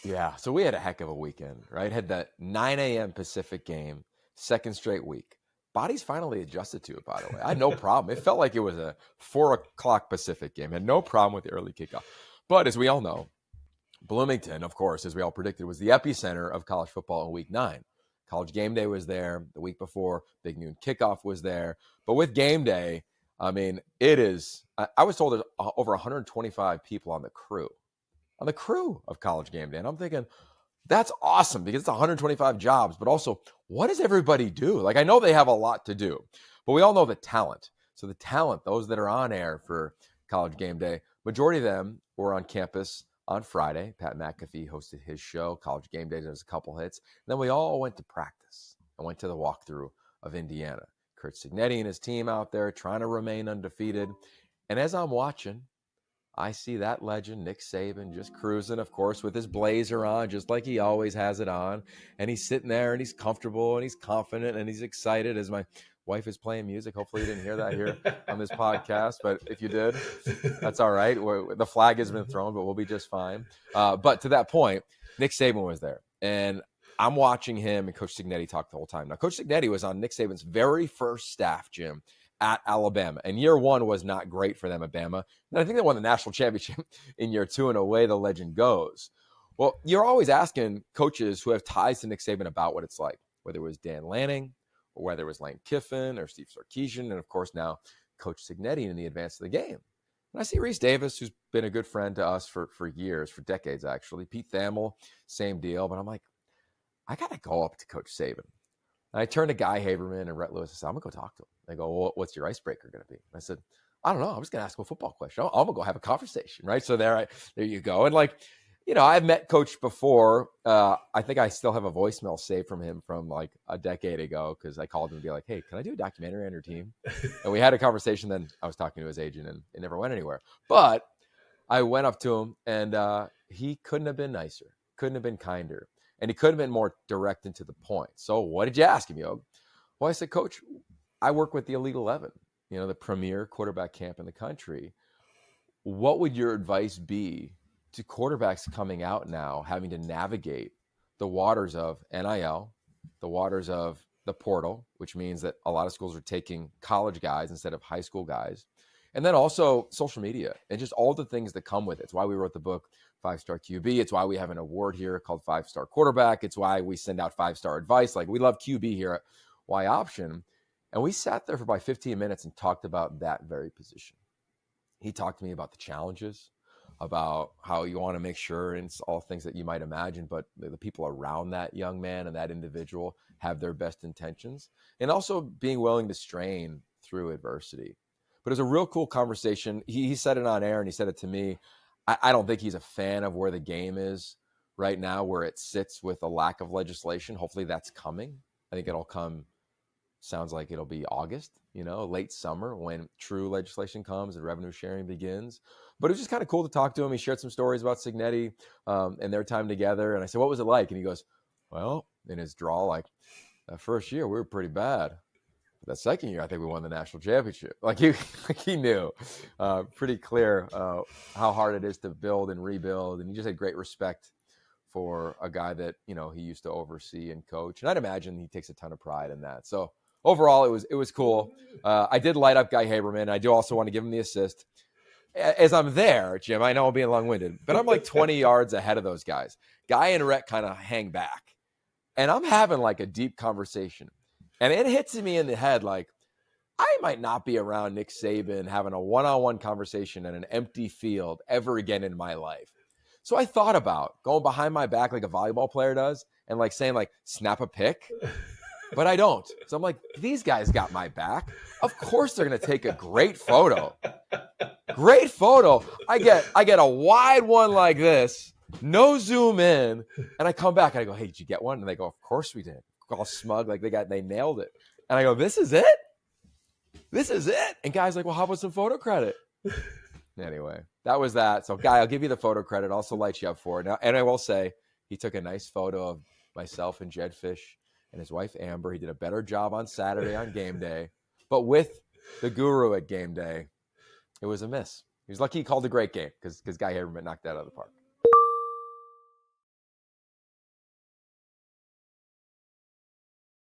Yeah, so we had a heck of a weekend, right? Had that 9 a.m. Pacific game, second straight week. Body's finally adjusted to it, by the way. I had no problem. It felt like it was a 4 o'clock Pacific game. Had no problem with the early kickoff. But as we all know, Bloomington, of course, as we all predicted, was the epicenter of college football in week 9. College game day was there the week before. Big noon kickoff was there. But with game day, I mean, it is, I was told there's over 125 people on the crew of College Game Day. And I'm thinking, that's awesome because it's 125 jobs, but also, what does everybody do? Like, I know they have a lot to do, but we all know the talent. So the talent, those that are on air for College Game Day, majority of them were on campus on Friday. Pat McAfee hosted his show, College Game Day. There was a couple hits. And then we all went to practice. I went to the walkthrough of Indiana. Curt Cignetti and his team out there trying to remain undefeated. And as I'm watching, I see that legend, Nick Saban, just cruising, of course, with his blazer on, just like he always has it on. And he's sitting there and he's comfortable and he's confident and he's excited as my wife is playing music. Hopefully you didn't hear that here on this podcast, but if you did, that's all right. The flag has been thrown, but we'll be just fine. But to that point, Nick Saban was there. And I'm watching him and Coach Cignetti talk the whole time. Now, Coach Cignetti was on Nick Saban's very first staff, Jim, at Alabama. And year one was not great for them at Bama. And I think they won the national championship in year two, and away the legend goes. Well, you're always asking coaches who have ties to Nick Saban about what it's like, whether it was Dan Lanning or whether it was Lane Kiffin or Steve Sarkisian, and of course now Coach Cignetti in the advance of the game. And I see Reese Davis, who's been a good friend to us for years, for decades actually. Pete Thamel, same deal. But I'm like, I got to go up to Coach Saban. And I turned to Guy Haberman and Rhett Lewis and said, I'm going to go talk to him. They go, well, what's your icebreaker going to be? And I said, I don't know. I'm just going to ask him a football question. I'm going to go have a conversation, right? So there you go. And like, you know, I've met Coach before. I think I still have a voicemail saved from him from like a decade ago because I called him and be like, hey, can I do a documentary on your team? And we had a conversation. Then I was talking to his agent and it never went anywhere. But I went up to him and he couldn't have been nicer, couldn't have been kinder. And he could have been more direct and to the point. So what did you ask him, Yogi? Well, I said, Coach, I work with the Elite 11, you know, the premier quarterback camp in the country. What would your advice be to quarterbacks coming out now, having to navigate the waters of NIL, the waters of the portal, which means that a lot of schools are taking college guys instead of high school guys, and then also social media and just all the things that come with it. It's why we wrote the book, 5-Star QB. It's why we have an award here called 5-Star Quarterback. It's why we send out 5-star advice. Like, we love QB here at Y Option. And we sat there for about 15 minutes and talked about that very position. He talked to me about the challenges, about how you want to make sure, and it's all things that you might imagine, but the people around that young man and that individual have their best intentions, and also being willing to strain through adversity. But it was a real cool conversation. He said it on air and he said it to me. I don't think he's a fan of where the game is right now, where it sits with a lack of legislation. Hopefully that's coming. I think it'll come, sounds like it'll be August, you know, late summer when true legislation comes and revenue sharing begins. But it was just kind of cool to talk to him. He shared some stories about Cignetti and their time together. And I said, what was it like? And he goes, well, in his drawl, like, that first year we were pretty bad. That second year, I think we won the national championship. Like he knew pretty clear how hard it is to build and rebuild. And he just had great respect for a guy that, you know, he used to oversee and coach. And I'd imagine he takes a ton of pride in that. So overall, it was cool. I did light up Guy Haberman. I do also want to give him the assist. As I'm there, Jim, I know I'm being long-winded, but I'm like 20 yards ahead of those guys. Guy and Rhett kind of hang back. And I'm having like a deep conversation. And it hits me in the head like, I might not be around Nick Saban having a one-on-one conversation in an empty field ever again in my life. So I thought about going behind my back like a volleyball player does and like saying like, snap a pic. But I don't. So I'm like, these guys got my back. Of course they're going to take a great photo. Great photo. I get a wide one like this, no zoom in, and I come back and I go, hey, did you get one? And they go, of course we did. All smug, like they nailed it. And I go, this is it? This is it? And Guy's like, well, how about some photo credit? Anyway, that was that. So Guy, I'll give you the photo credit. Also light you up for it. Now, and I will say, he took a nice photo of myself and Jedfish and his wife Amber. He did a better job on Saturday on game day. But with the guru at game day, it was a miss. He was lucky he called a great game because Guy Haberman knocked that out of the park.